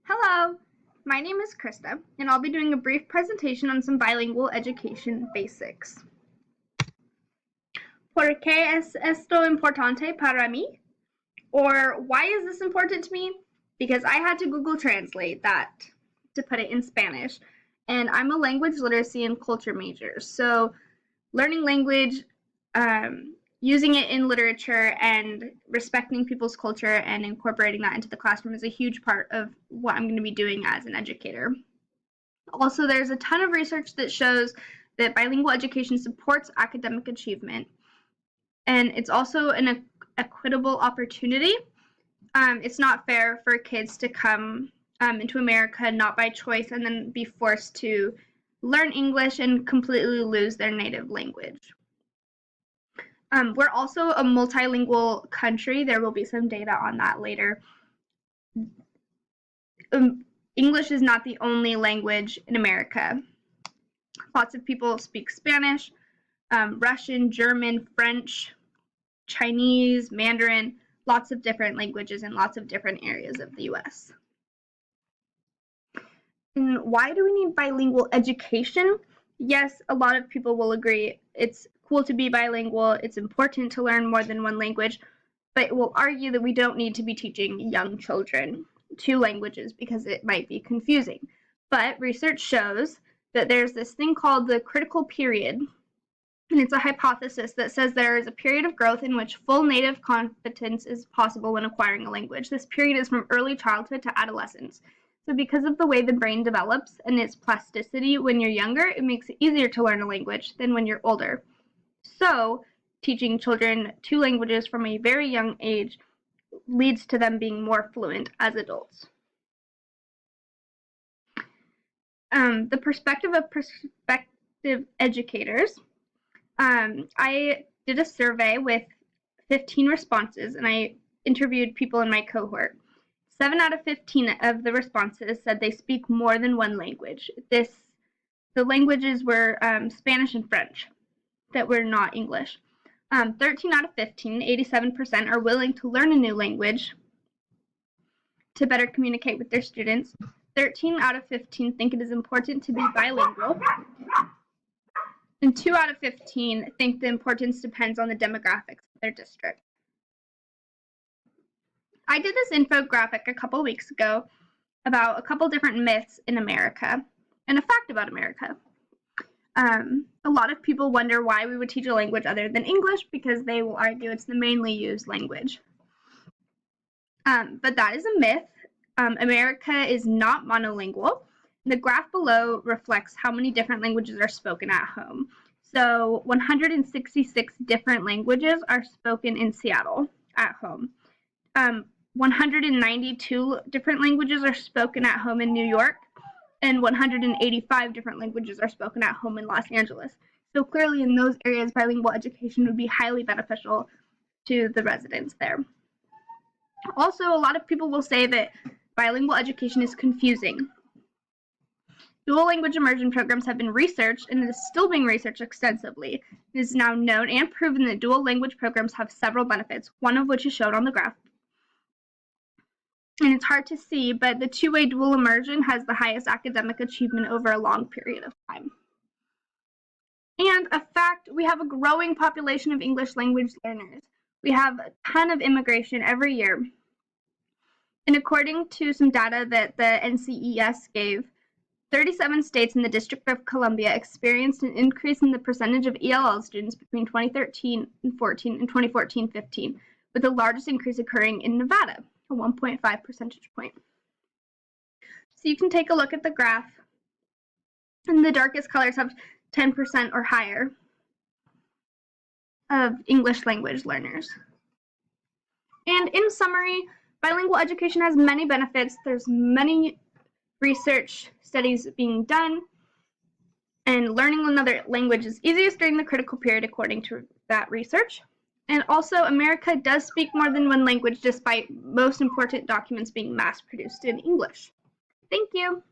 Hello, my name is Krista, and I'll be doing a brief presentation on some bilingual education basics. ¿Por qué es esto importante para mí? Or why is this important to me? Because I had to Google Translate that to put it in Spanish, and I'm a language literacy and culture major, so learning language, using it in literature and respecting people's culture and incorporating that into the classroom is a huge part of what I'm going to be doing as an educator. Also, there's a ton of research that shows that bilingual education supports academic achievement, and it's also an equitable opportunity. It's not fair for kids to come into America not by choice and then be forced to learn English and completely lose their native language. We're also a multilingual country. There will be some data on that later. English is not the only language in America. Lots of people speak Spanish, Russian, German, French, Chinese, Mandarin, lots of different languages in lots of different areas of the US. And why do we need bilingual education? Yes, a lot of people will agree it's cool to be bilingual, it's important to learn more than one language, but will argue that we don't need to be teaching young children two languages because it might be confusing. But research shows that there's this thing called the critical period, and it's a hypothesis that says there is a period of growth in which full native competence is possible when acquiring a language. This period is from early childhood to adolescence. So because of the way the brain develops and its plasticity when you're younger, it makes it easier to learn a language than when you're older. So teaching children two languages from a very young age leads to them being more fluent as adults. The perspective of prospective educators. I did a survey with 15 responses, and I interviewed people in my cohort. 7 out of 15 of the responses said they speak more than one language. The languages were Spanish and French that were not English. 13 out of 15, 87%, are willing to learn a new language to better communicate with their students. 13 out of 15 think it is important to be bilingual. And 2 out of 15 think the importance depends on the demographics of their district. I did this infographic a couple weeks ago about a couple different myths in America and a fact about America. A lot of people wonder why we would teach a language other than English because they will argue it's the mainly used language. But that is a myth. America is not monolingual. The graph below reflects how many different languages are spoken at home. So 166 different languages are spoken in Seattle at home. 192 different languages are spoken at home in New York, and 185 different languages are spoken at home in Los Angeles. So clearly in those areas, bilingual education would be highly beneficial to the residents there. Also, a lot of people will say that bilingual education is confusing. Dual language immersion programs have been researched, and it is still being researched extensively. It is now known and proven that dual language programs have several benefits, one of which is shown on the graph. And it's hard to see, but the two-way dual immersion has the highest academic achievement over a long period of time. And a fact, we have a growing population of English language learners. We have a ton of immigration every year. And according to some data that the NCES gave, 37 states in the District of Columbia experienced an increase in the percentage of ELL students between 2013 and 14 and 2014-15, with the largest increase occurring in Nevada, a 1.5 percentage point. So you can take a look at the graph, and the darkest colors have 10% or higher of English language learners. And in summary, bilingual education has many benefits. There's many research studies being done, and learning another language is easiest during the critical period according to that research. And also, America does speak more than one language despite most important documents being mass-produced in English. Thank you.